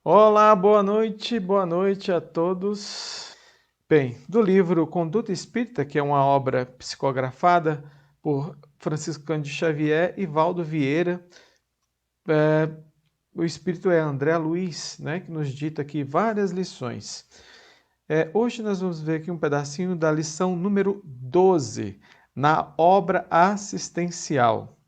Olá, boa noite a todos. Bem, do livro Conduta Espírita, que é uma obra psicografada por Francisco Cândido Xavier e Valdo Vieira, o espírito é André Luiz, né, que nos dita aqui várias lições. Hoje nós vamos ver aqui um pedacinho da lição número 12, na obra assistencial.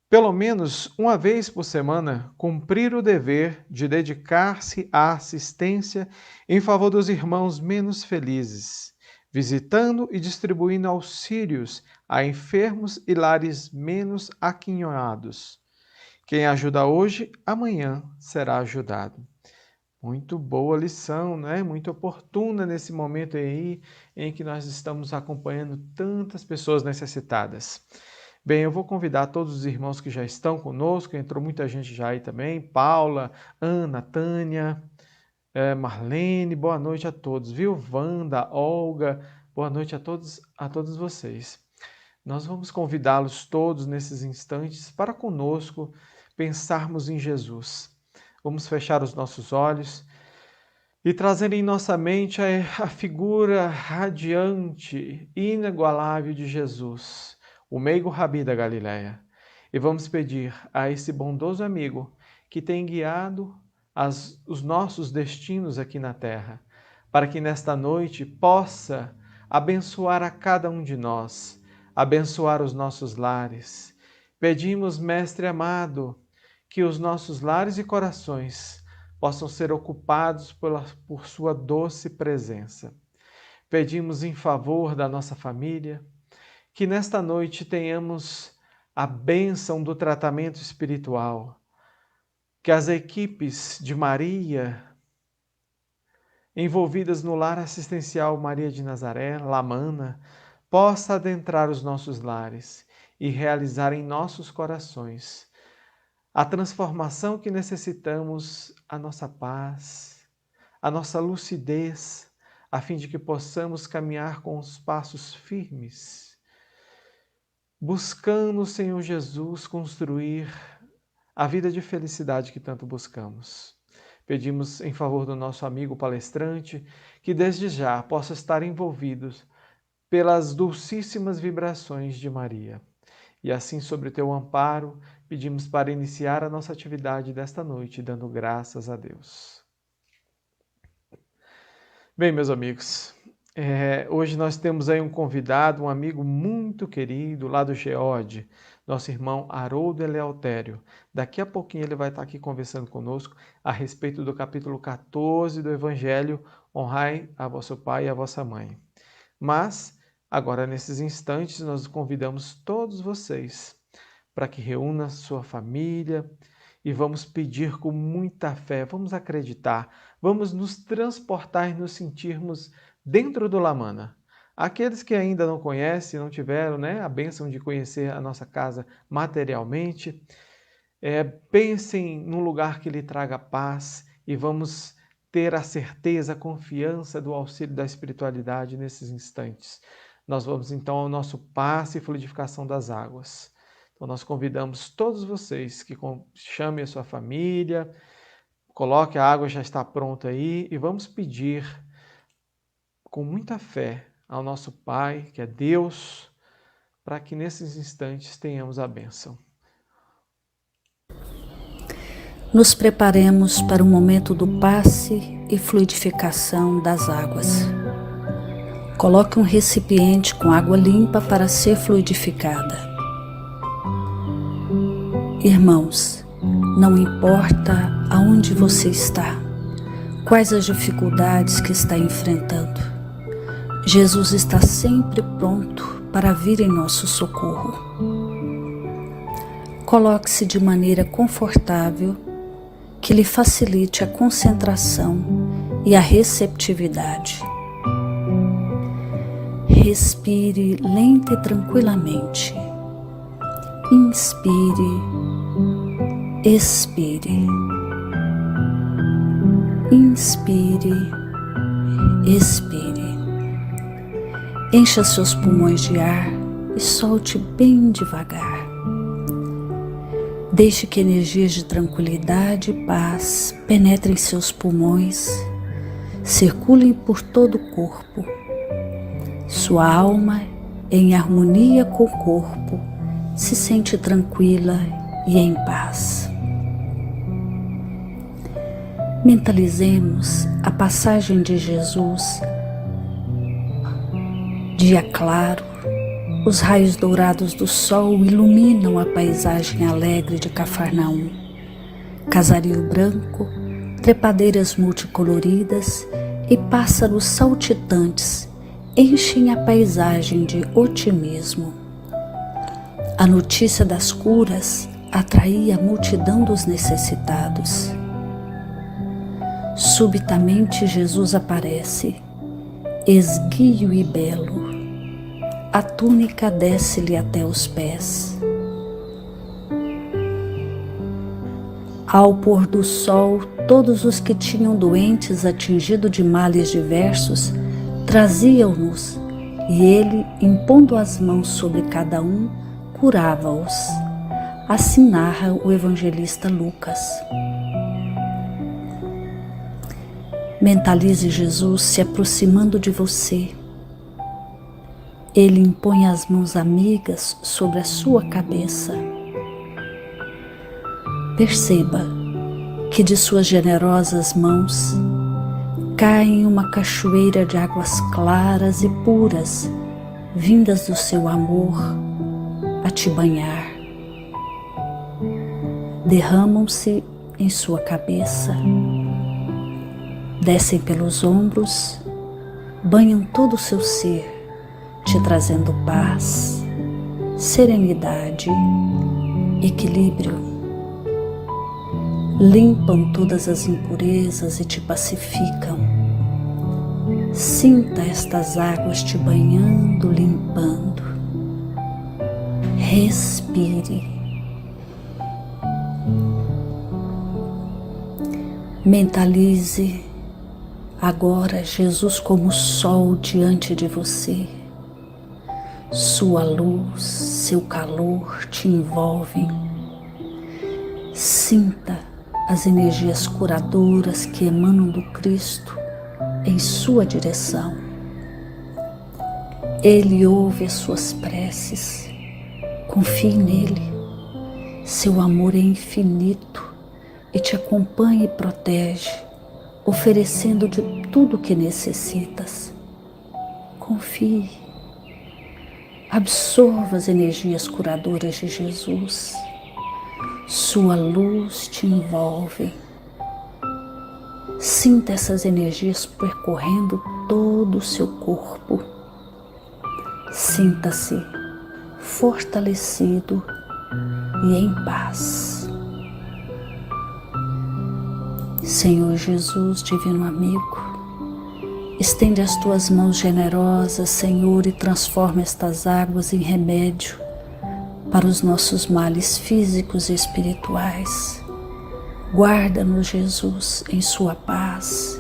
Pelo menos uma vez por semana, cumprir o dever de dedicar-se à assistência em favor dos irmãos menos felizes, visitando e distribuindo auxílios a enfermos e lares menos aquinhoados. Quem ajuda hoje, amanhã será ajudado. Muito boa lição, né? Muito oportuna nesse momento aí em que nós estamos acompanhando tantas pessoas necessitadas. Bem, eu vou convidar todos os irmãos que já estão conosco, entrou muita gente já aí também, Paula, Ana, Tânia, Marlene, boa noite a todos, viu? Wanda, Olga, boa noite a todos vocês. Nós vamos convidá-los todos nesses instantes para conosco pensarmos em Jesus. Vamos fechar os nossos olhos e trazer em nossa mente a figura radiante, inigualável de Jesus, o meigo Rabi da Galileia. E vamos pedir a esse bondoso amigo que tem guiado os nossos destinos aqui na terra, para que nesta noite possa abençoar a cada um de nós, abençoar os nossos lares. Pedimos, Mestre amado, que os nossos lares e corações possam ser ocupados por sua doce presença. Pedimos em favor da nossa família, que nesta noite tenhamos a bênção do tratamento espiritual, que as equipes de Maria, envolvidas no lar assistencial Maria de Nazaré, Lamana, possa adentrar os nossos lares e realizar em nossos corações a transformação que necessitamos, a nossa paz, a nossa lucidez, a fim de que possamos caminhar com os passos firmes, buscando, Senhor Jesus, construir a vida de felicidade que tanto buscamos. Pedimos em favor do nosso amigo palestrante que desde já possa estar envolvido pelas dulcíssimas vibrações de Maria. E assim, sobre o teu amparo, pedimos para iniciar a nossa atividade desta noite, dando graças a Deus. Bem, meus amigos, hoje nós temos aí um convidado, um amigo muito querido lá do Geode, nosso irmão Haroldo Eleutério. Daqui a pouquinho ele vai estar aqui conversando conosco a respeito do capítulo 14 do Evangelho, honrai a vosso pai e a vossa mãe. Mas, agora nesses instantes, nós convidamos todos vocês para que reúna sua família e vamos pedir com muita fé, vamos acreditar, vamos nos transportar e nos sentirmos dentro do Lamana. Aqueles que ainda não conhecem, não tiveram, né, a bênção de conhecer a nossa casa materialmente, pensem num lugar que lhe traga paz e vamos ter a certeza, a confiança do auxílio da espiritualidade nesses instantes. Nós vamos então ao nosso passe e fluidificação das águas. Então nós convidamos todos vocês que chamem a sua família, coloque a água, já está pronta aí, e vamos pedir com muita fé ao nosso Pai, que é Deus, para que nesses instantes tenhamos a bênção. Nos preparemos para o momento do passe e fluidificação das águas. Coloque um recipiente com água limpa para ser fluidificada. Irmãos, não importa aonde você está, quais as dificuldades que está enfrentando, Jesus está sempre pronto para vir em nosso socorro. Coloque-se de maneira confortável, que lhe facilite a concentração e a receptividade. Respire lenta e tranquilamente. Inspire, expire. Inspire, expire. Encha seus pulmões de ar e solte bem devagar. Deixe que energias de tranquilidade e paz penetrem seus pulmões, circulem por todo o corpo. Sua alma, em harmonia com o corpo, se sente tranquila e em paz. Mentalizemos a passagem de Jesus. Dia claro, os raios dourados do sol iluminam a paisagem alegre de Cafarnaum. Casario branco, trepadeiras multicoloridas e pássaros saltitantes enchem a paisagem de otimismo. A notícia das curas atraía a multidão dos necessitados. Subitamente Jesus aparece, esguio e belo. A túnica desce-lhe até os pés. Ao pôr do sol, todos os que tinham doentes atingidos de males diversos traziam-nos, e ele, impondo as mãos sobre cada um, curava-os. Assim narra o evangelista Lucas. Mentalize Jesus se aproximando de você. Ele impõe as mãos amigas sobre a sua cabeça. Perceba que de suas generosas mãos cai uma cachoeira de águas claras e puras, vindas do seu amor a te banhar. Derramam-se em sua cabeça, descem pelos ombros, banham todo o seu ser, te trazendo paz, serenidade, equilíbrio. Limpam todas as impurezas e te pacificam. Sinta estas águas te banhando, limpando. Respire. Mentalize agora Jesus como sol diante de você. Sua luz, seu calor te envolvem. Sinta as energias curadoras que emanam do Cristo em sua direção. Ele ouve as suas preces. Confie nele. Seu amor é infinito e te acompanha e protege, oferecendo de tudo o que necessitas. Confie. Absorva as energias curadoras de Jesus. Sua luz te envolve. Sinta essas energias percorrendo todo o seu corpo. Sinta-se fortalecido e em paz. Senhor Jesus, divino amigo, estende as tuas mãos generosas, Senhor, e transforma estas águas em remédio para os nossos males físicos e espirituais. Guarda-nos, Jesus, em sua paz.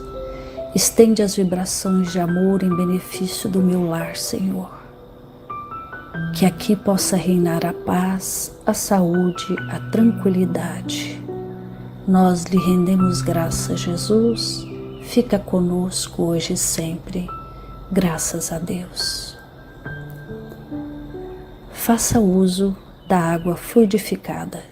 Estende as vibrações de amor em benefício do meu lar, Senhor. Que aqui possa reinar a paz, a saúde, a tranquilidade. Nós lhe rendemos graças, Jesus. Fica conosco hoje e sempre. Graças a Deus. Faça uso da água fluidificada.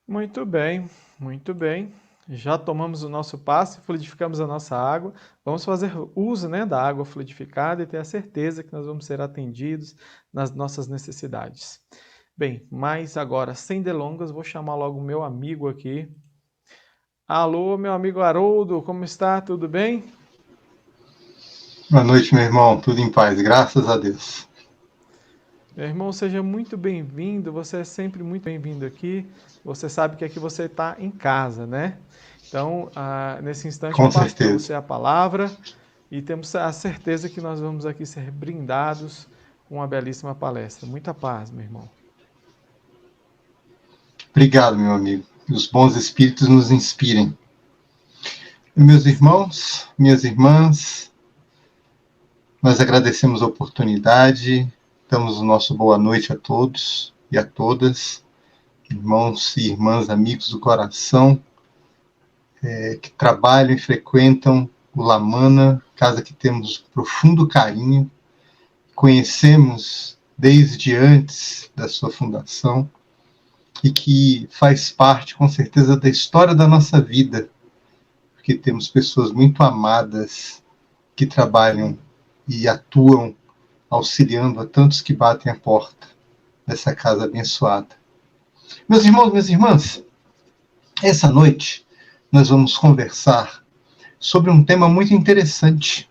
Muito bem, muito bem. Já tomamos o nosso passe, fluidificamos a nossa água. Vamos fazer uso, da água fluidificada e ter a certeza que nós vamos ser atendidos nas nossas necessidades. Bem, mas agora, sem delongas, vou chamar logo o meu amigo aqui. Alô, meu amigo Haroldo, como está? Tudo bem? Boa noite, meu irmão. Tudo em paz, graças a Deus. Meu irmão, seja muito bem-vindo. Você é sempre muito bem-vindo aqui. Você sabe que aqui você está em casa, né? Então, nesse instante, eu passo para você a palavra e temos a certeza que nós vamos aqui ser brindados com uma belíssima palestra. Muita paz, meu irmão. Obrigado, meu amigo. Os bons espíritos nos inspirem. Meus irmãos, minhas irmãs, nós agradecemos a oportunidade Damos o nosso boa noite a todos e a todas, irmãos e irmãs, amigos do coração, que trabalham e frequentam o Lamana, casa que temos profundo carinho, conhecemos desde antes da sua fundação e que faz parte, com certeza, da história da nossa vida, porque temos pessoas muito amadas que trabalham e atuam auxiliando a tantos que batem a porta dessa casa abençoada. Meus irmãos, minhas irmãs, essa noite nós vamos conversar sobre um tema muito interessante,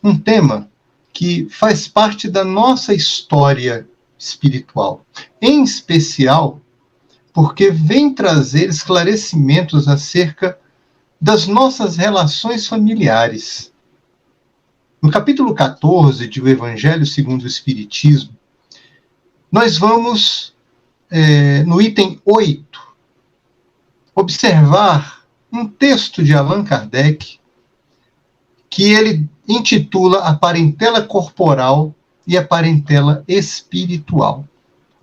um tema que faz parte da nossa história espiritual, em especial porque vem trazer esclarecimentos acerca das nossas relações familiares. No capítulo 14 de O Evangelho segundo o Espiritismo, nós vamos, no item 8, observar um texto de Allan Kardec que ele intitula A Parentela Corporal e a Parentela Espiritual.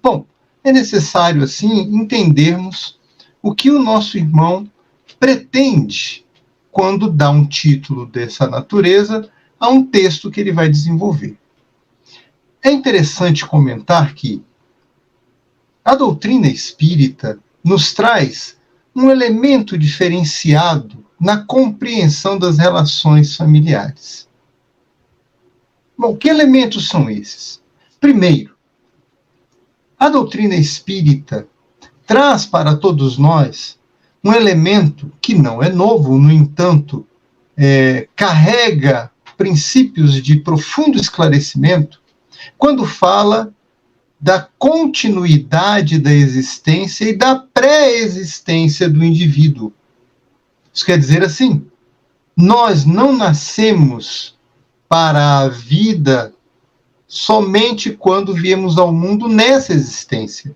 Bom, é necessário, assim, entendermos o que o nosso irmão pretende quando dá um título dessa natureza a um texto que ele vai desenvolver. É interessante comentar que a doutrina espírita nos traz um elemento diferenciado na compreensão das relações familiares. Bom, que elementos são esses? Primeiro, a doutrina espírita traz para todos nós um elemento que não é novo, no entanto, carrega princípios de profundo esclarecimento quando fala da continuidade da existência e da pré-existência do indivíduo. Isso quer dizer assim, nós não nascemos para a vida somente quando viemos ao mundo nessa existência.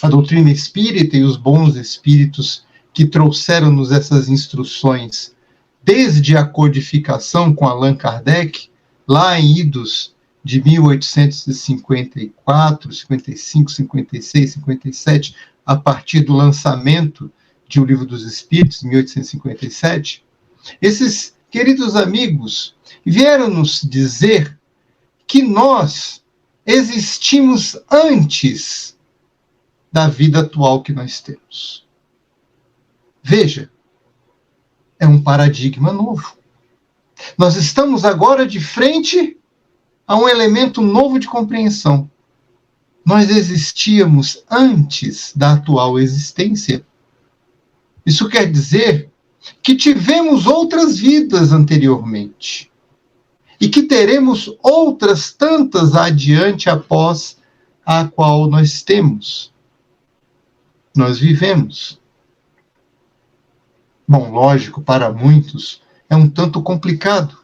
A doutrina espírita e os bons espíritos que trouxeram-nos essas instruções desde a codificação com Allan Kardec, lá em idos de 1854, 55, 56, 57, a partir do lançamento de O Livro dos Espíritos, em 1857, esses queridos amigos vieram nos dizer que nós existimos antes da vida atual que nós temos. Veja, é um paradigma novo. Nós estamos agora de frente a um elemento novo de compreensão. Nós existíamos antes da atual existência. Isso quer dizer que tivemos outras vidas anteriormente e que teremos outras tantas adiante após a qual nós temos. Nós vivemos. Bom, lógico, para muitos é um tanto complicado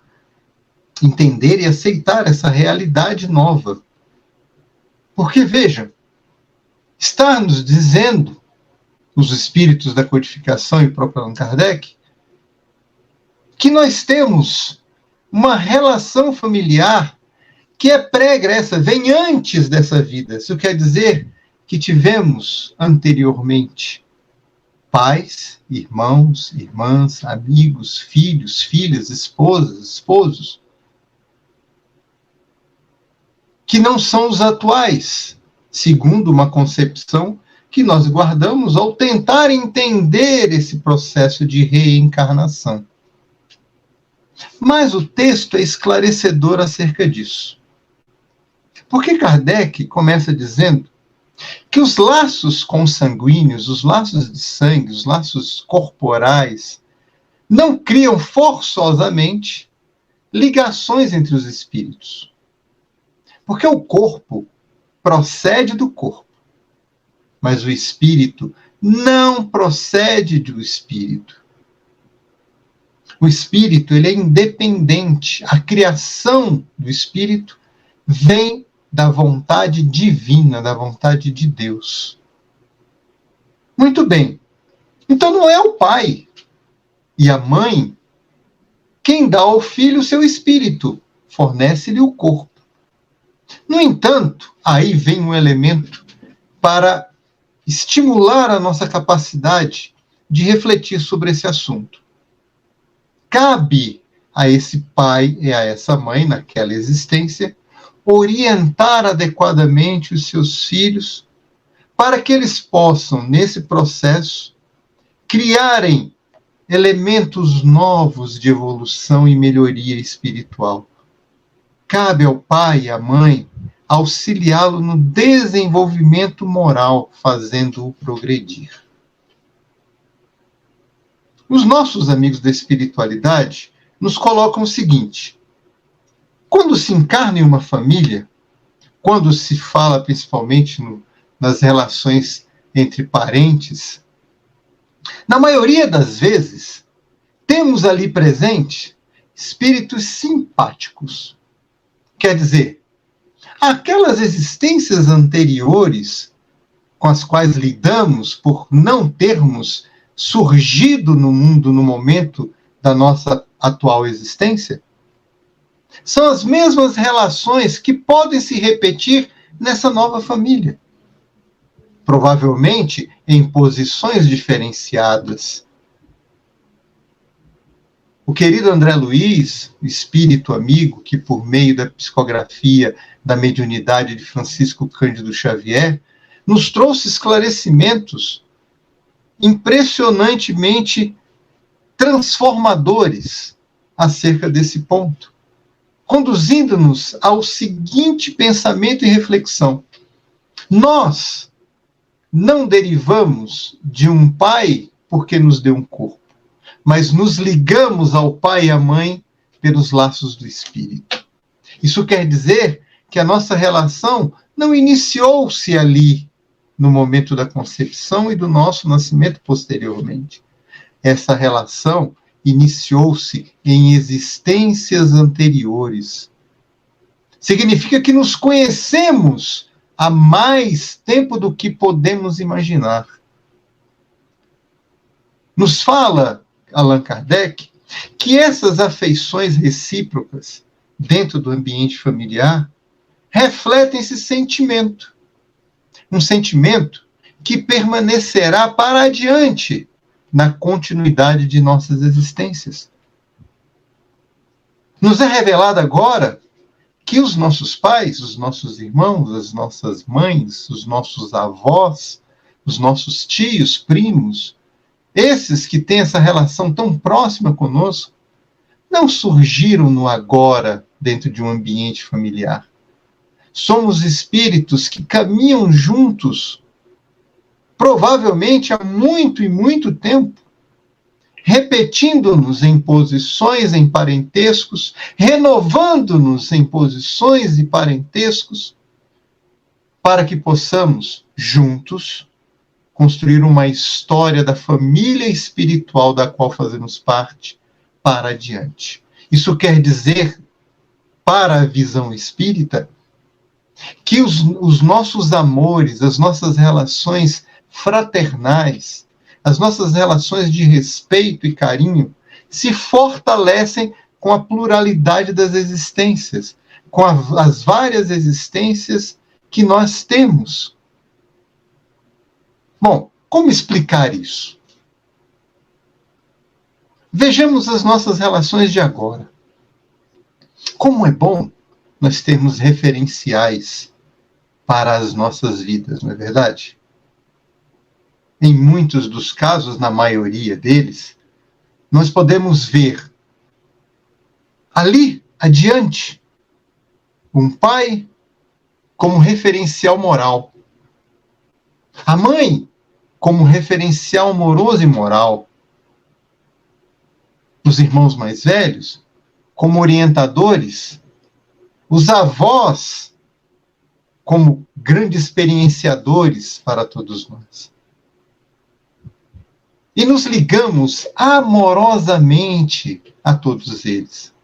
entender e aceitar essa realidade nova. Porque, veja, está nos dizendo, os espíritos da codificação e o próprio Allan Kardec, que nós temos uma relação familiar que é pregressa, vem antes dessa vida. Isso quer dizer que tivemos anteriormente pais, irmãos, irmãs, amigos, filhos, filhas, esposas, esposos, que não são os atuais, segundo uma concepção que nós guardamos ao tentar entender esse processo de reencarnação. Mas o texto é esclarecedor acerca disso. Porque Kardec começa dizendo que os laços consanguíneos, os laços de sangue, os laços corporais, não criam forçosamente ligações entre os espíritos. Porque o corpo procede do corpo, mas o espírito não procede do espírito. O espírito, ele é independente. A criação do espírito vem da vontade divina, da vontade de Deus. Muito bem. Então não é o pai e a mãe quem dá ao filho o seu espírito, fornece-lhe o corpo. No entanto, aí vem um elemento para estimular a nossa capacidade de refletir sobre esse assunto. Cabe a esse pai e a essa mãe, naquela existência, orientar adequadamente os seus filhos para que eles possam, nesse processo, criarem elementos novos de evolução e melhoria espiritual. Cabe ao pai e à mãe auxiliá-lo no desenvolvimento moral, fazendo-o progredir. Os nossos amigos da espiritualidade nos colocam o seguinte: quando se encarna em uma família, quando se fala principalmente nas relações entre parentes, na maioria das vezes, temos ali presente espíritos simpáticos. Quer dizer, aquelas existências anteriores com as quais lidamos por não termos surgido no mundo no momento da nossa atual existência, são as mesmas relações que podem se repetir nessa nova família. Provavelmente em posições diferenciadas. O querido André Luiz, espírito amigo, que por meio da psicografia da mediunidade de Francisco Cândido Xavier, nos trouxe esclarecimentos impressionantemente transformadores acerca desse ponto, conduzindo-nos ao seguinte pensamento e reflexão: nós não derivamos de um pai porque nos deu um corpo, mas nos ligamos ao pai e à mãe pelos laços do espírito. Isso quer dizer que a nossa relação não iniciou-se ali, no momento da concepção e do nosso nascimento posteriormente. Essa relação iniciou-se em existências anteriores. Significa que nos conhecemos há mais tempo do que podemos imaginar. Nos fala Allan Kardec que essas afeições recíprocas dentro do ambiente familiar refletem esse sentimento. Um sentimento que permanecerá para adiante na continuidade de nossas existências. Nos é revelado agora que os nossos pais, os nossos irmãos, as nossas mães, os nossos avós, os nossos tios, primos, esses que têm essa relação tão próxima conosco, não surgiram no agora dentro de um ambiente familiar. Somos espíritos que caminham juntos, provavelmente há muito e muito tempo, repetindo-nos em posições, em parentescos, renovando-nos em posições e parentescos, para que possamos, juntos, construir uma história da família espiritual da qual fazemos parte, para adiante. Isso quer dizer, para a visão espírita, que os nossos amores, as nossas relações fraternais, as nossas relações de respeito e carinho se fortalecem com a pluralidade das existências, com as várias existências que nós temos. Bom, como explicar isso? Vejamos as nossas relações de agora. Como é bom nós termos referenciais para as nossas vidas, não é verdade? Em muitos dos casos, na maioria deles, nós podemos ver ali adiante um pai como referencial moral, a mãe como referencial amoroso e moral, os irmãos mais velhos como orientadores, os avós como grandes experienciadores para todos nós. E nos ligamos amorosamente a todos eles.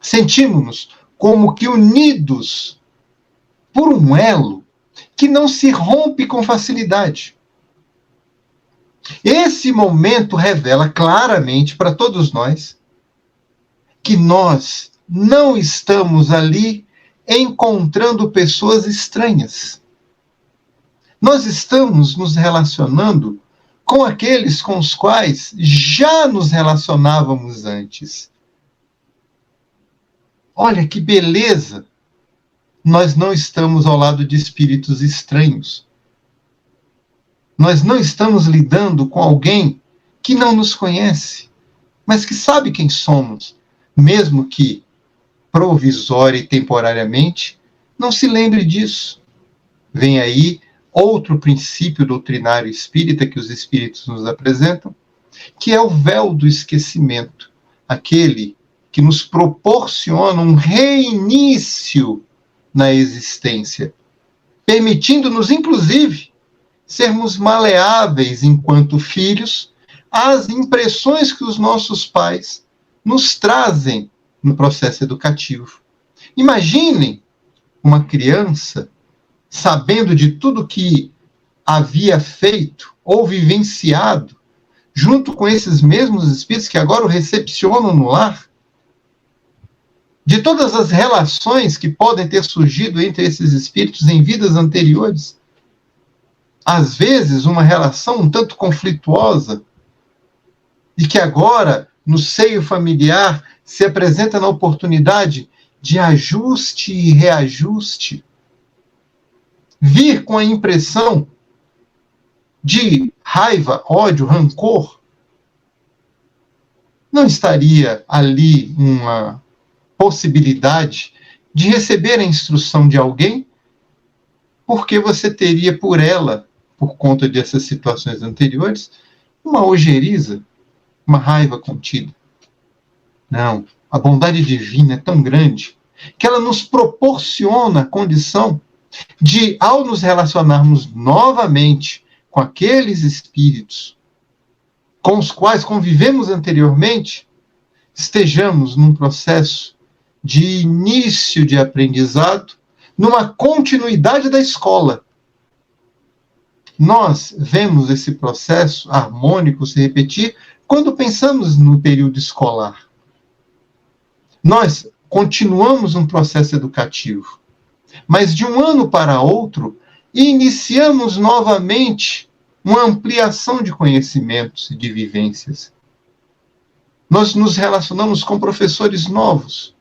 Sentimos-nos como que unidos por um elo que não se rompe com facilidade. Esse momento revela claramente para todos nós que nós não estamos ali encontrando pessoas estranhas. Nós estamos nos relacionando com aqueles com os quais já nos relacionávamos antes. Olha que beleza! Nós não estamos ao lado de espíritos estranhos. Nós não estamos lidando com alguém que não nos conhece, mas que sabe quem somos, mesmo que provisória e temporariamente não se lembre disso. Vem aí outro princípio doutrinário espírita que os espíritos nos apresentam, que é o véu do esquecimento, aquele que nos proporciona um reinício na existência, permitindo-nos, inclusive, sermos maleáveis enquanto filhos às impressões que os nossos pais nos trazem no processo educativo. Imaginem uma criança sabendo de tudo que havia feito ou vivenciado, junto com esses mesmos espíritos que agora o recepcionam no lar, de todas as relações que podem ter surgido entre esses espíritos em vidas anteriores. Às vezes, uma relação um tanto conflituosa, e que agora, no seio familiar, se apresenta na oportunidade de ajuste e reajuste. Vir com a impressão de raiva, ódio, rancor, não estaria ali uma possibilidade de receber a instrução de alguém, porque você teria por ela, por conta dessas situações anteriores, uma ojeriza, uma raiva contida. Não, a bondade divina é tão grande que ela nos proporciona a condição de, ao nos relacionarmos novamente com aqueles espíritos com os quais convivemos anteriormente, estejamos num processo de início de aprendizado, numa continuidade da escola. Nós vemos esse processo harmônico se repetir quando pensamos no período escolar. Nós continuamos um processo educativo, mas de um ano para outro, iniciamos novamente uma ampliação de conhecimentos e de vivências. Nós nos relacionamos com professores novos,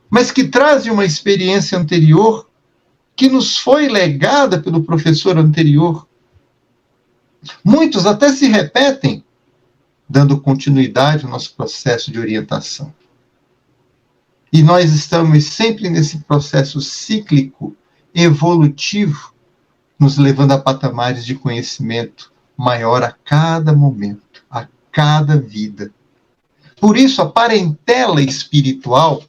mas que trazem uma experiência anterior que nos foi legada pelo professor anterior. Muitos até se repetem, dando continuidade ao nosso processo de orientação. E nós estamos sempre nesse processo cíclico, evolutivo, nos levando a patamares de conhecimento maior a cada momento, a cada vida. Por isso, a parentela espiritual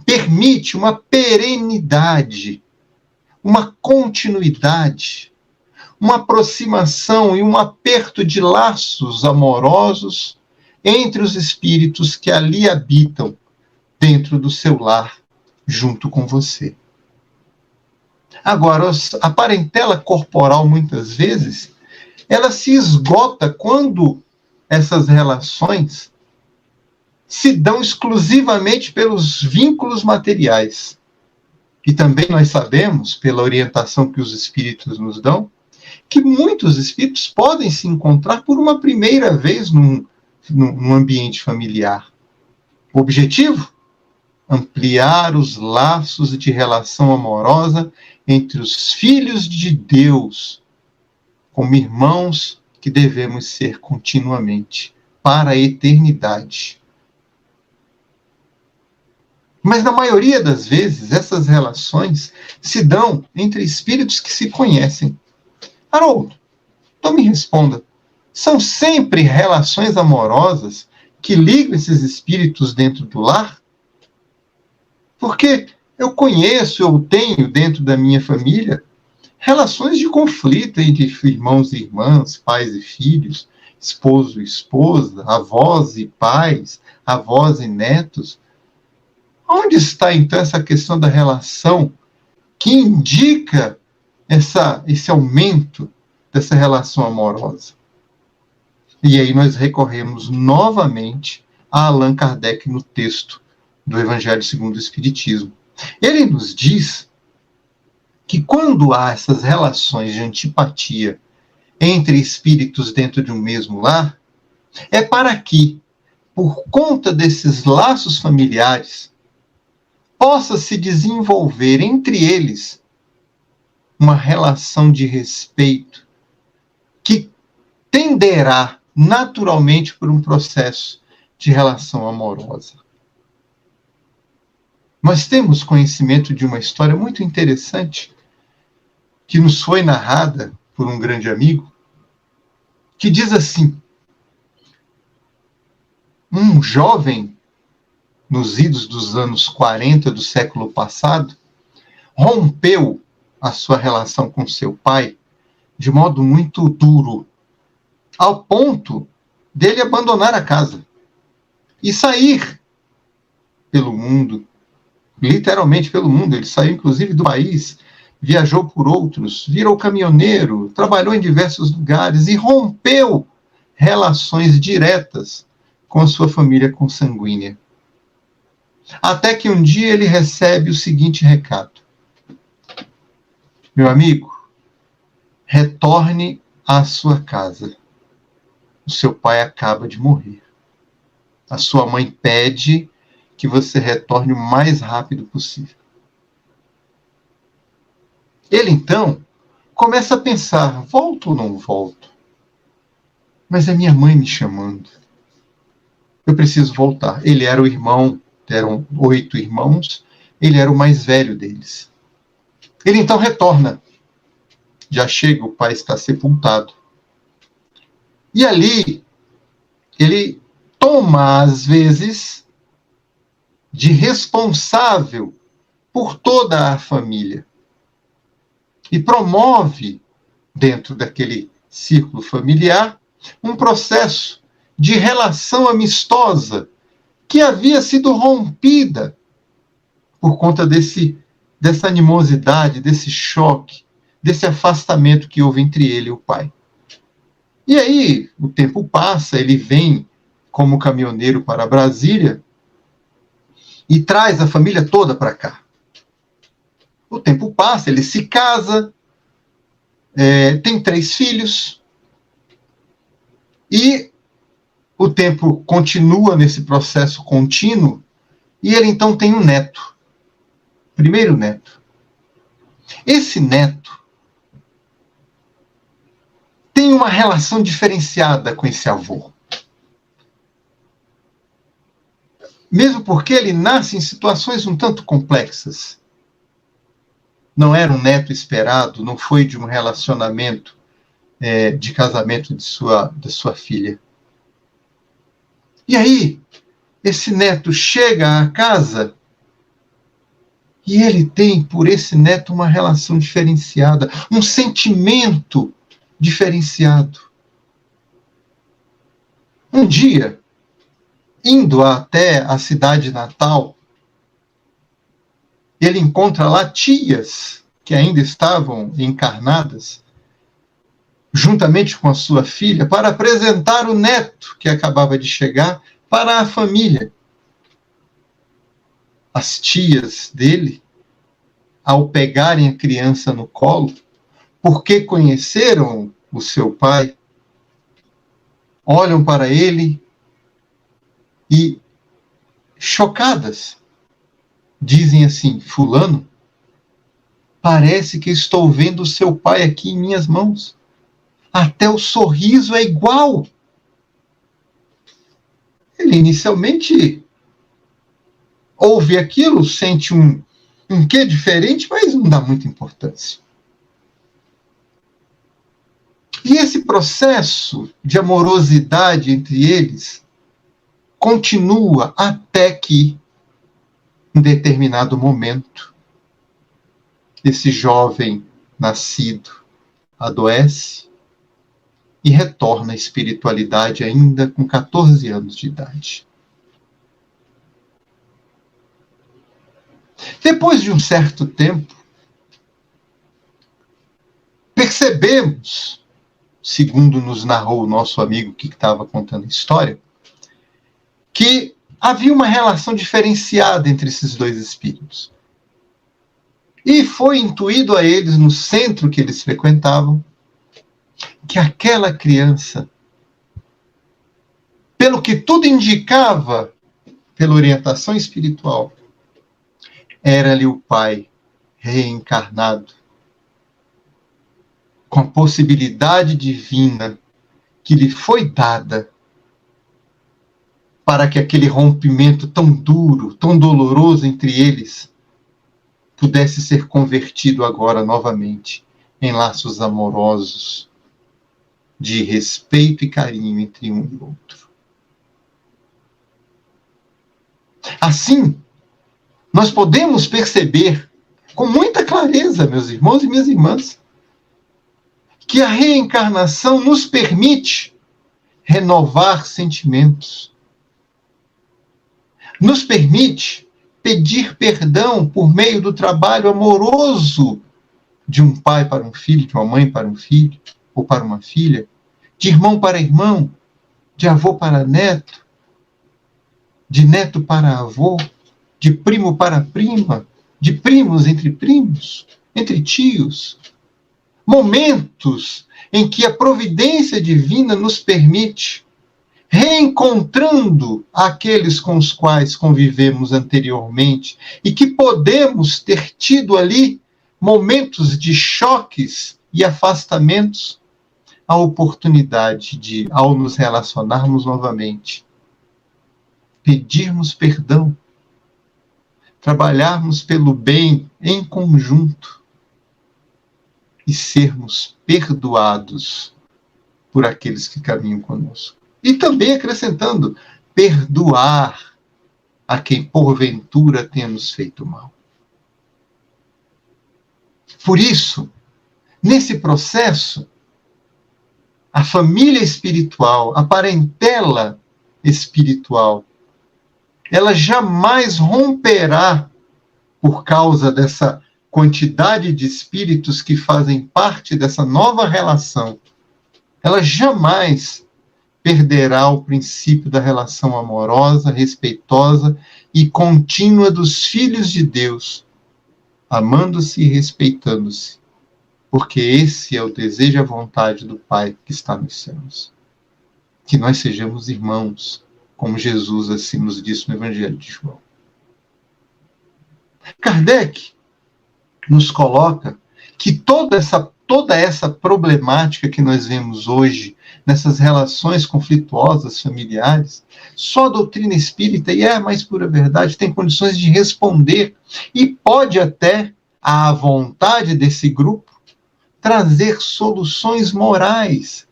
permite uma perenidade, uma continuidade, uma aproximação e um aperto de laços amorosos entre os espíritos que ali habitam, dentro do seu lar, junto com você. Agora, a parentela corporal, muitas vezes, ela se esgota quando essas relações se dão exclusivamente pelos vínculos materiais. E também nós sabemos, pela orientação que os espíritos nos dão, que muitos espíritos podem se encontrar por uma primeira vez num ambiente familiar. O objetivo? Ampliar os laços de relação amorosa entre os filhos de Deus, como irmãos que devemos ser continuamente, para a eternidade. Mas na maioria das vezes, essas relações se dão entre espíritos que se conhecem. Haroldo, então me responda, são sempre relações amorosas que ligam esses espíritos dentro do lar? Porque eu conheço, eu tenho dentro da minha família relações de conflito entre irmãos e irmãs, pais e filhos, esposo e esposa, avós e pais, avós e netos. Onde está, então, essa questão da relação que indica esse aumento dessa relação amorosa? E aí nós recorremos novamente a Allan Kardec no texto do Evangelho segundo o Espiritismo. Ele nos diz que quando há essas relações de antipatia entre espíritos dentro de um mesmo lar, é para que, por conta desses laços familiares, possa se desenvolver entre eles uma relação de respeito que tenderá naturalmente por um processo de relação amorosa. Nós temos conhecimento de uma história muito interessante que nos foi narrada por um grande amigo, que diz assim: um jovem, nos idos dos anos 40 do século passado, rompeu a sua relação com seu pai de modo muito duro, ao ponto dele abandonar a casa e sair pelo mundo, literalmente pelo mundo. Ele saiu inclusive do país, viajou por outros, virou caminhoneiro, trabalhou em diversos lugares e rompeu relações diretas com a sua família consanguínea. Até que um dia ele recebe o seguinte recado: meu amigo, retorne à sua casa. O seu pai acaba de morrer. A sua mãe pede que você retorne o mais rápido possível. Ele, então, começa a pensar: volto ou não volto? Mas é minha mãe me chamando. Eu preciso voltar. Ele era o irmão, eram 8 irmãos, ele era o mais velho deles. Ele, então, retorna. Já chega, o pai está sepultado. E ali, ele toma, às vezes, de responsável por toda a família. E promove, dentro daquele círculo familiar, um processo de relação amistosa que havia sido rompida por conta dessa animosidade, desse choque, desse afastamento que houve entre ele e o pai. E aí, o tempo passa, ele vem como caminhoneiro para Brasília e traz a família toda para cá. O tempo passa, ele se casa, tem 3 filhos, e o tempo continua nesse processo contínuo, e ele então tem um neto, primeiro neto. Esse neto tem uma relação diferenciada com esse avô. Mesmo porque ele nasce em situações um tanto complexas. Não era um neto esperado, não foi de um relacionamento de casamento de sua filha. E aí, esse neto chega à casa e ele tem por esse neto uma relação diferenciada, um sentimento diferenciado. Um dia, indo até a cidade natal, ele encontra lá tias que ainda estavam encarnadas, juntamente com a sua filha, para apresentar o neto que acabava de chegar para a família. As tias dele, ao pegarem a criança no colo, porque conheceram o seu pai, olham para ele e, chocadas, dizem assim: fulano, parece que estou vendo o seu pai aqui em minhas mãos. Até o sorriso é igual. Ele inicialmente ouve aquilo, sente um quê diferente, mas não dá muita importância. E esse processo de amorosidade entre eles continua até que, em determinado momento, esse jovem nascido adoece e retorna à espiritualidade ainda com 14 anos de idade. Depois de um certo tempo, percebemos, segundo nos narrou o nosso amigo que estava contando a história, que havia uma relação diferenciada entre esses dois espíritos. E foi intuído a eles, no centro que eles frequentavam, que aquela criança, pelo que tudo indicava, pela orientação espiritual, era-lhe o pai reencarnado, com a possibilidade divina que lhe foi dada para que aquele rompimento tão duro, tão doloroso entre eles, pudesse ser convertido agora novamente em laços amorosos, de respeito e carinho entre um e outro. Assim, nós podemos perceber com muita clareza, meus irmãos e minhas irmãs, que a reencarnação nos permite renovar sentimentos, nos permite pedir perdão por meio do trabalho amoroso de um pai para um filho, de uma mãe para um filho, ou para uma filha, de irmão para irmão, de avô para neto, de neto para avô, de primo para prima, de primos, entre tios. Momentos em que a providência divina nos permite, reencontrando aqueles com os quais convivemos anteriormente e que podemos ter tido ali momentos de choques e afastamentos, a oportunidade de, ao nos relacionarmos novamente, pedirmos perdão, trabalharmos pelo bem em conjunto e sermos perdoados por aqueles que caminham conosco. E também acrescentando, perdoar a quem porventura tenha nos feito mal. Por isso, nesse processo, a família espiritual, a parentela espiritual, ela jamais romperá por causa dessa quantidade de espíritos que fazem parte dessa nova relação. Ela jamais perderá o princípio da relação amorosa, respeitosa e contínua dos filhos de Deus, amando-se e respeitando-se, porque esse é o desejo e a vontade do Pai que está nos céus. Que nós sejamos irmãos, como Jesus assim nos disse no Evangelho de João. Kardec nos coloca que toda essa problemática que nós vemos hoje, nessas relações conflituosas familiares, só a doutrina espírita, e é a mais pura verdade, tem condições de responder e pode até, à vontade desse grupo, trazer soluções morais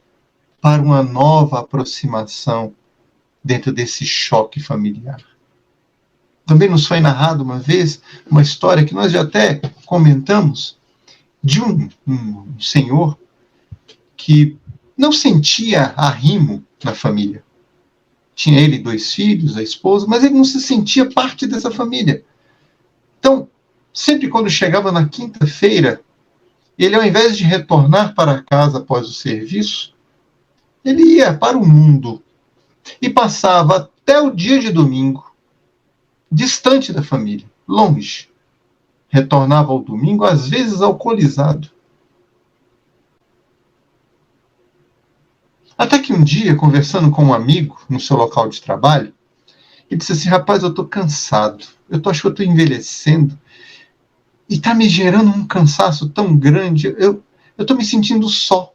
para uma nova aproximação dentro desse choque familiar. Também nos foi narrado uma vez uma história que nós já até comentamos, de um senhor que não sentia arrimo na família. Tinha ele 2 filhos, a esposa, mas ele não se sentia parte dessa família. Então, sempre quando chegava na quinta-feira, ele, ao invés de retornar para casa após o serviço, ele ia para o mundo e passava até o dia de domingo, distante da família, longe. Retornava ao domingo, às vezes alcoolizado. Até que um dia, conversando com um amigo no seu local de trabalho, ele disse assim: rapaz, eu estou cansado, acho que eu estou envelhecendo, e está me gerando um cansaço tão grande, eu estou me sentindo só.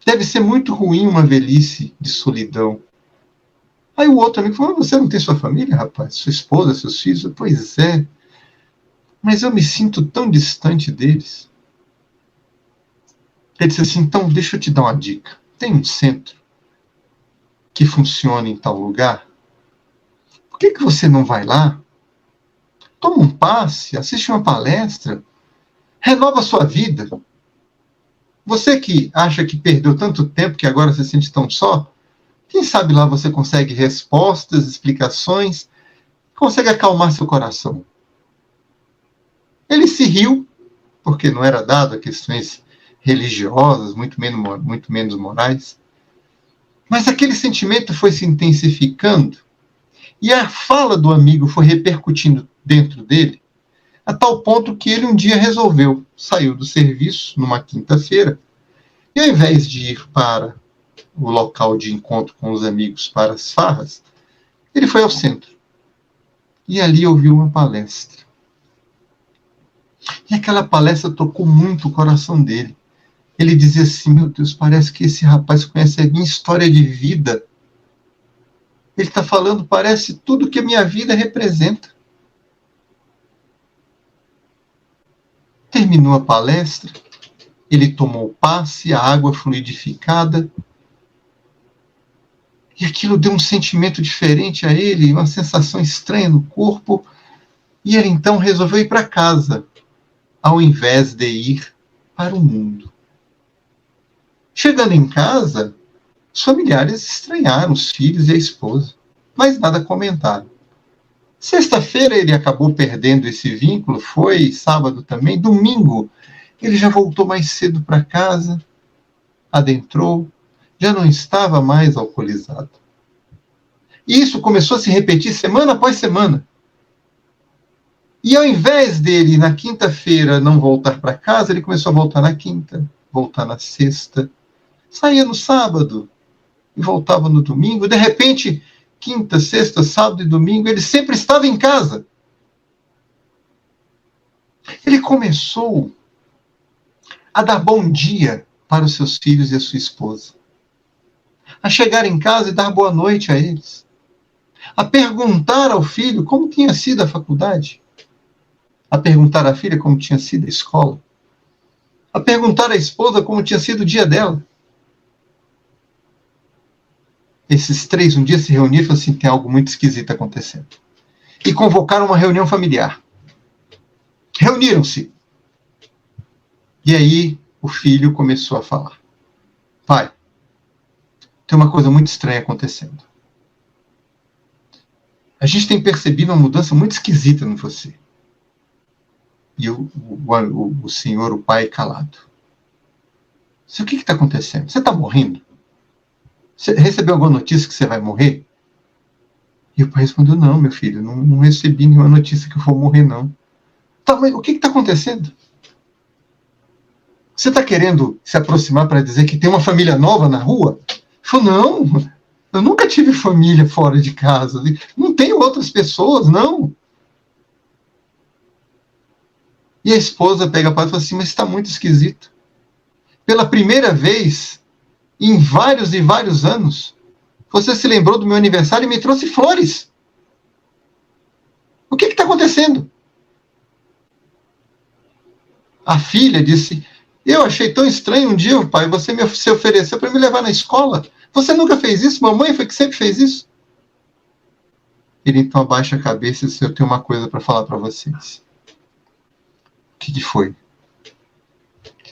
Deve ser muito ruim uma velhice de solidão. Aí o outro amigo falou: você não tem sua família, rapaz? Sua esposa, seus filhos? Pois é. Mas eu me sinto tão distante deles. Ele disse assim: então deixa eu te dar uma dica. Tem um centro que funciona em tal lugar. Por que você não vai lá? Toma um passe, assiste uma palestra, renova a sua vida. Você que acha que perdeu tanto tempo que agora se sente tão só, quem sabe lá você consegue respostas, explicações, consegue acalmar seu coração. Ele se riu, porque não era dado a questões religiosas, muito menos morais. Mas aquele sentimento foi se intensificando e a fala do amigo foi repercutindo dentro dele, a tal ponto que ele um dia resolveu, saiu do serviço numa quinta-feira, e ao invés de ir para o local de encontro com os amigos para as farras, ele foi ao centro. E ali ouviu uma palestra. E aquela palestra tocou muito o coração dele. Ele dizia assim: meu Deus, parece que esse rapaz conhece a minha história de vida. Ele está falando, parece tudo que a minha vida representa. Terminou a palestra, ele tomou o passe, a água fluidificada, e aquilo deu um sentimento diferente a ele, uma sensação estranha no corpo, e ele então resolveu ir para casa, ao invés de ir para o mundo. Chegando em casa, os familiares estranharam, os filhos e a esposa, mas nada comentaram. Sexta-feira ele acabou perdendo esse vínculo, foi sábado também. Domingo ele já voltou mais cedo para casa, adentrou, já não estava mais alcoolizado. E isso começou a se repetir semana após semana. E ao invés dele, na quinta-feira, não voltar para casa, ele começou a voltar na quinta, voltar na sexta, saía no sábado e voltava no domingo. De repente, quinta, sexta, sábado e domingo, ele sempre estava em casa. Ele começou a dar bom dia para os seus filhos e a sua esposa, a chegar em casa e dar boa noite a eles, a perguntar ao filho como tinha sido a faculdade, a perguntar à filha como tinha sido a escola, a perguntar à esposa como tinha sido o dia dela. Esses três um dia se reuniram e falaram assim: tem algo muito esquisito acontecendo. E convocaram uma reunião familiar. Reuniram-se. E aí o filho começou a falar: pai, tem uma coisa muito estranha acontecendo. A gente tem percebido uma mudança muito esquisita em você. E o senhor, o pai, calado. O que está acontecendo? Você está morrendo? Você recebeu alguma notícia que você vai morrer? E o pai respondeu: não, meu filho, não recebi nenhuma notícia que eu vou morrer, não. Tá, mas o que está acontecendo? Você está querendo se aproximar para dizer que tem uma família nova na rua? Ele falou: não, eu nunca tive família fora de casa. Não tenho outras pessoas, não. E a esposa pega a pai e fala assim: mas está muito esquisito. Pela primeira vez em vários e vários anos, você se lembrou do meu aniversário e me trouxe flores. O que está acontecendo? A filha disse: eu achei tão estranho um dia, pai, você se ofereceu para me levar na escola. Você nunca fez isso? Mamãe foi que sempre fez isso. Ele então abaixa a cabeça e diz: eu tenho uma coisa para falar para vocês. O que foi?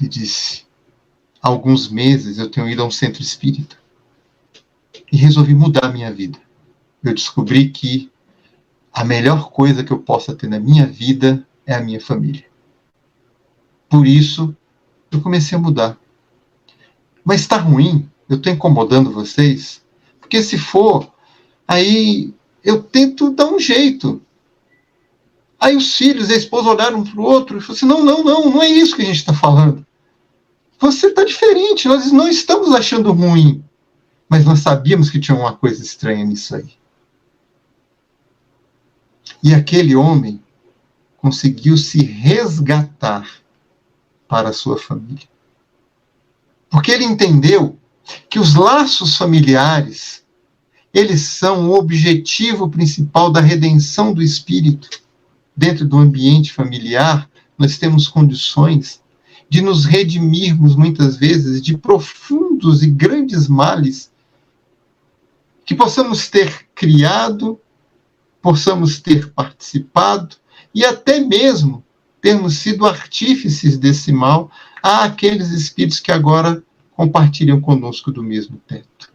Ele disse: há alguns meses eu tenho ido a um centro espírita e resolvi mudar a minha vida. Eu descobri que a melhor coisa que eu possa ter na minha vida é a minha família. Por isso, eu comecei a mudar. Mas está ruim? Eu estou incomodando vocês? Porque se for, aí eu tento dar um jeito. Aí os filhos e a esposa olharam um para o outro e falaram assim: não é isso que a gente está falando. Você está diferente, nós não estamos achando ruim. Mas nós sabíamos que tinha uma coisa estranha nisso aí. E aquele homem conseguiu se resgatar para a sua família. Porque ele entendeu que os laços familiares, eles são o objetivo principal da redenção do espírito. Dentro do ambiente familiar, nós temos condições de nos redimirmos muitas vezes de profundos e grandes males que possamos ter criado, possamos ter participado e até mesmo termos sido artífices desse mal a aqueles espíritos que agora compartilham conosco do mesmo teto.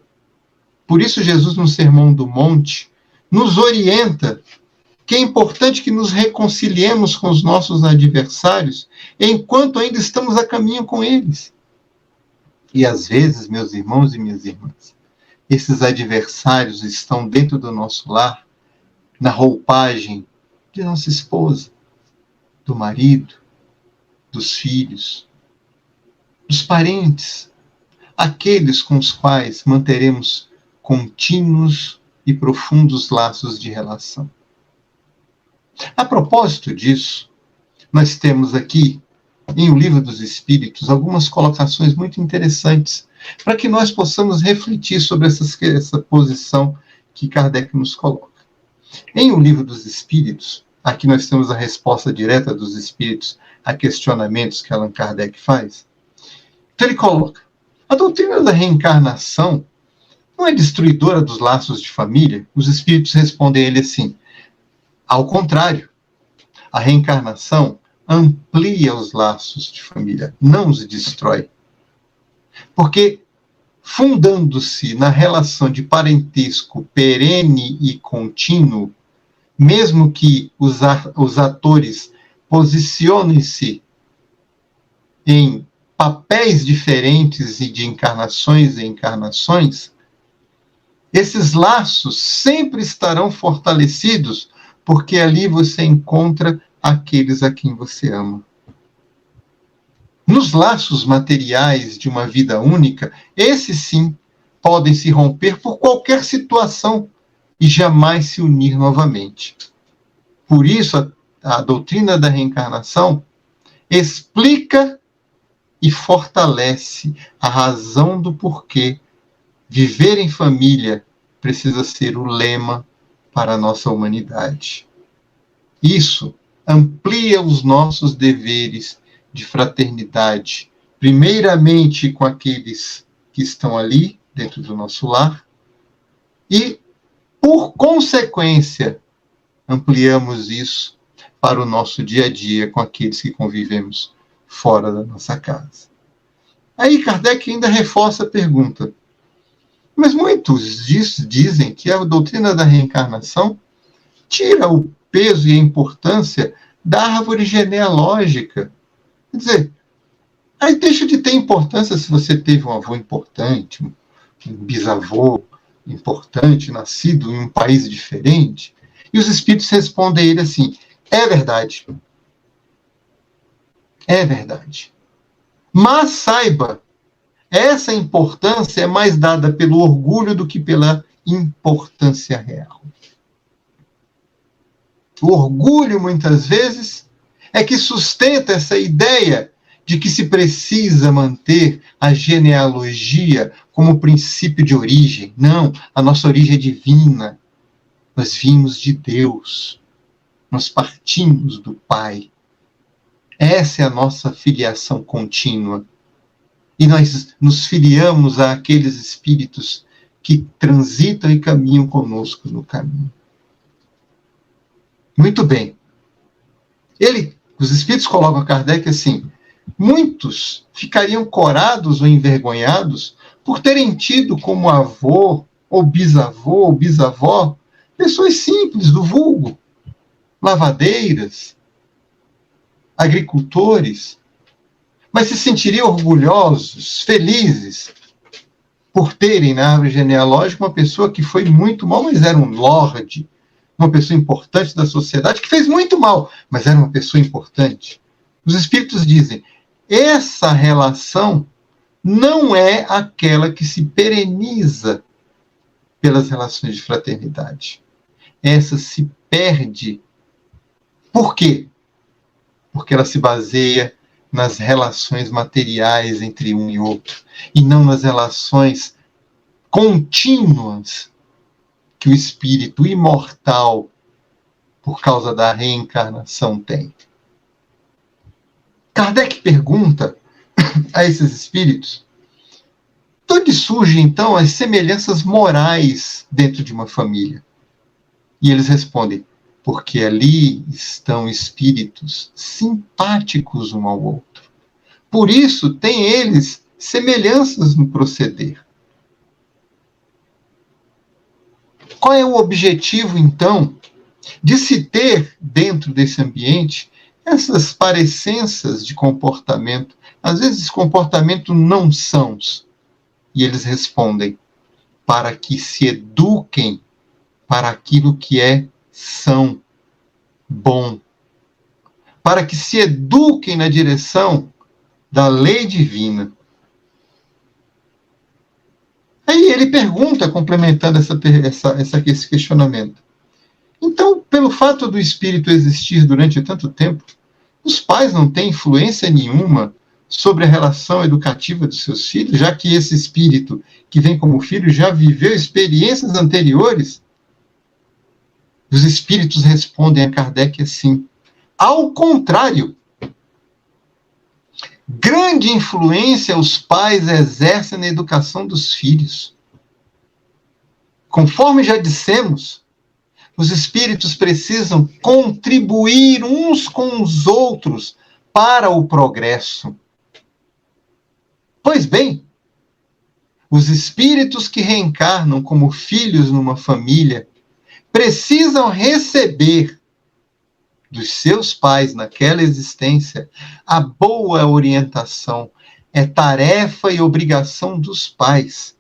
Por isso Jesus, no Sermão do Monte, nos orienta que é importante que nos reconciliemos com os nossos adversários enquanto ainda estamos a caminho com eles. E às vezes, meus irmãos e minhas irmãs, esses adversários estão dentro do nosso lar, na roupagem de nossa esposa, do marido, dos filhos, dos parentes, aqueles com os quais manteremos contínuos e profundos laços de relação. A propósito disso, nós temos aqui, em O Livro dos Espíritos, algumas colocações muito interessantes para que nós possamos refletir sobre essa posição que Kardec nos coloca. Em O Livro dos Espíritos, aqui nós temos a resposta direta dos Espíritos a questionamentos que Allan Kardec faz. Então ele coloca: a doutrina da reencarnação não é destruidora dos laços de família? Os Espíritos respondem a ele assim: ao contrário, a reencarnação amplia os laços de família, não os destrói. Porque, fundando-se na relação de parentesco perene e contínuo, mesmo que os atores posicionem-se em papéis diferentes e de encarnações em encarnações, esses laços sempre estarão fortalecidos, porque ali você encontra aqueles a quem você ama. Nos laços materiais de uma vida única, esses sim podem se romper por qualquer situação e jamais se unir novamente. Por isso, a doutrina da reencarnação explica e fortalece a razão do porquê viver em família precisa ser o lema para a nossa humanidade. Isso amplia os nossos deveres de fraternidade, primeiramente com aqueles que estão ali, dentro do nosso lar, e, por consequência, ampliamos isso para o nosso dia a dia com aqueles que convivemos fora da nossa casa. Aí Kardec ainda reforça a pergunta: mas muitos dizem que a doutrina da reencarnação tira o peso e a importância da árvore genealógica. Quer dizer, aí deixa de ter importância se você teve um avô importante, um bisavô importante, nascido em um país diferente. E os espíritos respondem a ele assim: é verdade. É verdade. Mas saiba, essa importância é mais dada pelo orgulho do que pela importância real. O orgulho, muitas vezes, é que sustenta essa ideia de que se precisa manter a genealogia como princípio de origem. Não, a nossa origem é divina. Nós vimos de Deus. Nós partimos do Pai. Essa é a nossa filiação contínua. E nós nos filiamos àqueles espíritos que transitam e caminham conosco no caminho. Muito bem. Os espíritos colocam a Kardec assim: muitos ficariam corados ou envergonhados por terem tido como avô, ou bisavó, pessoas simples do vulgo, lavadeiras, agricultores, mas se sentiriam orgulhosos, felizes, por terem na árvore genealógica uma pessoa que foi muito mal, mas era um lorde, uma pessoa importante da sociedade, que fez muito mal, mas era uma pessoa importante. Os espíritos dizem: essa relação não é aquela que se pereniza pelas relações de fraternidade. Essa se perde. Por quê? Porque ela se baseia nas relações materiais entre um e outro, e não nas relações contínuas que o espírito imortal, por causa da reencarnação, tem. Kardec pergunta a esses espíritos: de onde surgem, então, as semelhanças morais dentro de uma família? E eles respondem: porque ali estão espíritos simpáticos um ao outro. Por isso, têm eles semelhanças no proceder. Qual é o objetivo, então, de se ter, dentro desse ambiente, essas parecenças de comportamento, às vezes comportamento não sãos? E eles respondem: para que se eduquem para aquilo que é são, bom, para que se eduquem na direção da lei divina. Aí ele pergunta, complementando esse questionamento. Então, pelo fato do espírito existir durante tanto tempo, os pais não têm influência nenhuma sobre a relação educativa dos seus filhos, já que esse espírito que vem como filho já viveu experiências anteriores? Os espíritos respondem a Kardec assim: ao contrário, grande influência os pais exercem na educação dos filhos. Conforme já dissemos, os espíritos precisam contribuir uns com os outros para o progresso. Pois bem, os espíritos que reencarnam como filhos numa família precisam receber dos seus pais naquela existência a boa orientação. É tarefa e obrigação dos pais.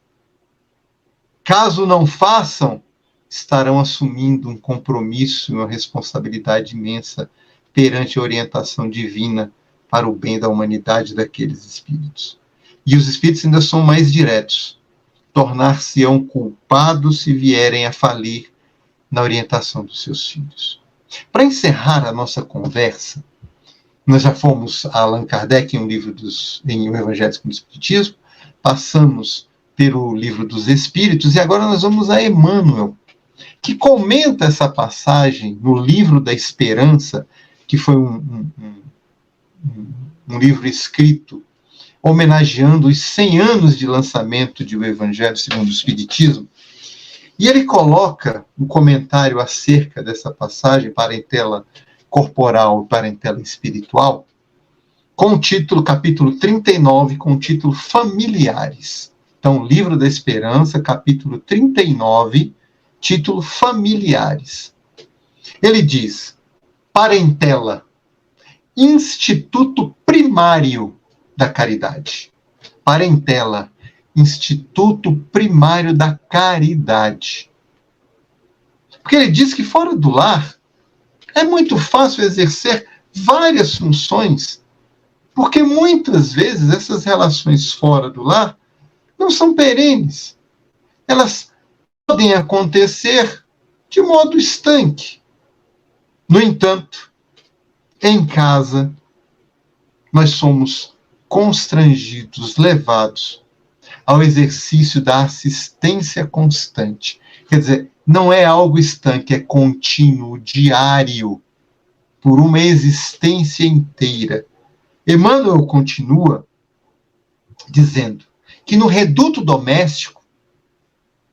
Caso não façam, estarão assumindo um compromisso e uma responsabilidade imensa perante a orientação divina para o bem da humanidade daqueles espíritos. E os espíritos ainda são mais diretos. Tornar-se-ão culpados se vierem a falir na orientação dos seus filhos. Para encerrar a nossa conversa, nós já fomos a Allan Kardec em O Evangelho segundo o Espiritismo, passamos pelo livro dos Espíritos, e agora nós vamos a Emmanuel, que comenta essa passagem no livro da Esperança, que foi um livro escrito homenageando os 100 anos de lançamento de O Evangelho segundo o Espiritismo. E ele coloca um comentário acerca dessa passagem, parentela corporal e parentela espiritual, com o título, capítulo 39, com o título Familiares. Então, Livro da Esperança, capítulo 39, título Familiares. Ele diz: parentela, instituto primário da caridade. Parentela, instituto primário da caridade. Porque ele diz que fora do lar é muito fácil exercer várias funções, porque muitas vezes essas relações fora do lar não são perenes. Elas podem acontecer de modo estanque. No entanto, em casa, nós somos constrangidos, levados ao exercício da assistência constante. Quer dizer, não é algo estanque, é contínuo, diário, por uma existência inteira. Emmanuel continua dizendo que no reduto doméstico,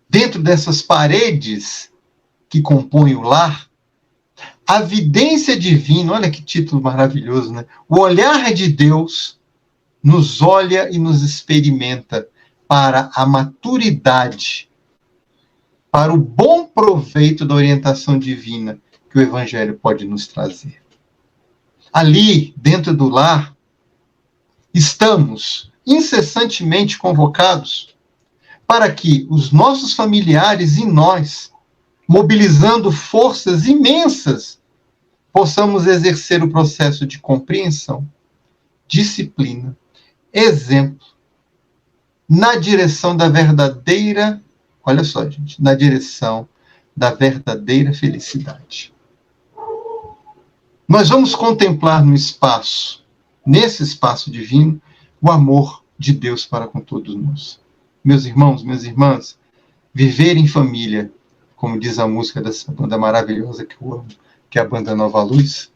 dentro dessas paredes que compõem o lar, a vidência divina, olha que título maravilhoso, né? O olhar de Deus nos olha e nos experimenta para a maturidade, para o bom proveito da orientação divina que o Evangelho pode nos trazer. Ali, dentro do lar, estamos incessantemente convocados para que os nossos familiares e nós, mobilizando forças imensas, possamos exercer o processo de compreensão, disciplina, exemplo, na direção da verdadeira, olha só, gente, na direção da verdadeira felicidade. Nós vamos contemplar no espaço, nesse espaço divino, o amor de Deus para com todos nós. Meus irmãos, minhas irmãs, viver em família, como diz a música dessa banda maravilhosa que eu amo, que é a banda Nova Luz,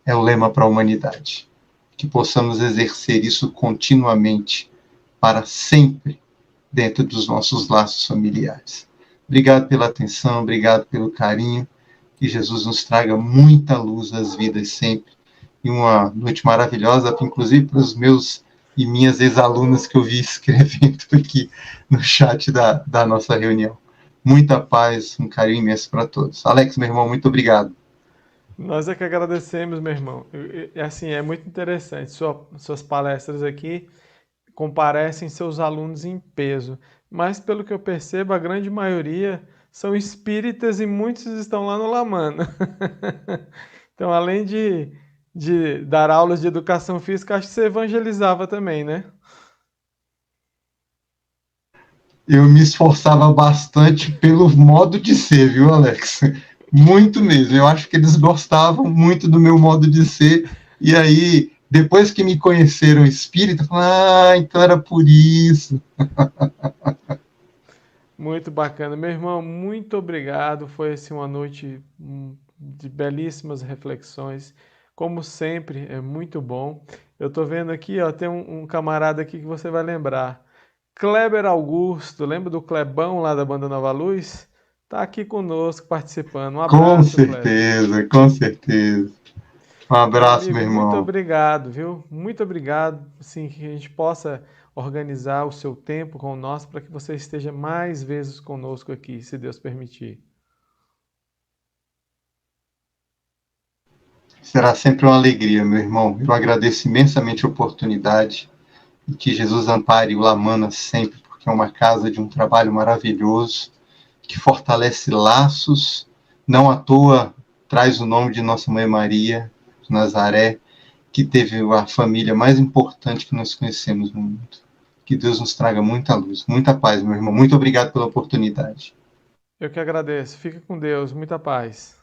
é o lema para a humanidade. Que possamos exercer isso continuamente, para sempre, dentro dos nossos laços familiares. Obrigado pela atenção, obrigado pelo carinho, que Jesus nos traga muita luz às vidas sempre, e uma noite maravilhosa, inclusive para os meus e minhas ex-alunas que eu vi escrevendo aqui no chat da nossa reunião. Muita paz, um carinho imenso para todos. Alex, meu irmão, muito obrigado. Nós é que agradecemos, meu irmão. Assim, é muito interessante. Suas palestras aqui comparecem seus alunos em peso. Mas, pelo que eu percebo, a grande maioria são espíritas e muitos estão lá no Lamana. Então, além de de dar aulas de educação física, acho que você evangelizava também, né? Eu me esforçava bastante pelo modo de ser, viu, Alex? Muito mesmo. Eu acho que eles gostavam muito do meu modo de ser. E aí, depois que me conheceram espírita, falaram, então era por isso. Muito bacana. Meu irmão, muito obrigado. Foi assim, uma noite de belíssimas reflexões. Como sempre, é muito bom. Eu tô vendo aqui, ó, tem um camarada aqui que você vai lembrar. Kleber Augusto, lembra do Klebão lá da Banda Nova Luz? Tá aqui conosco participando. Um Com abraço, Kleber. certeza, com certeza. Um Meu abraço, meu amigo, muito irmão. obrigado, viu? Muito obrigado, assim, que a gente possa organizar o seu tempo com o nosso para que você esteja mais vezes conosco aqui, se Deus permitir. Será sempre uma alegria, meu irmão. Eu agradeço imensamente a oportunidade e que Jesus ampare o Lamana sempre, porque é uma casa de um trabalho maravilhoso que fortalece laços. Não à toa traz o nome de Nossa Mãe Maria de Nazaré, que teve a família mais importante que nós conhecemos no mundo. Que Deus nos traga muita luz, muita paz, meu irmão. Muito obrigado pela oportunidade. Eu que agradeço. Fica com Deus. Muita paz.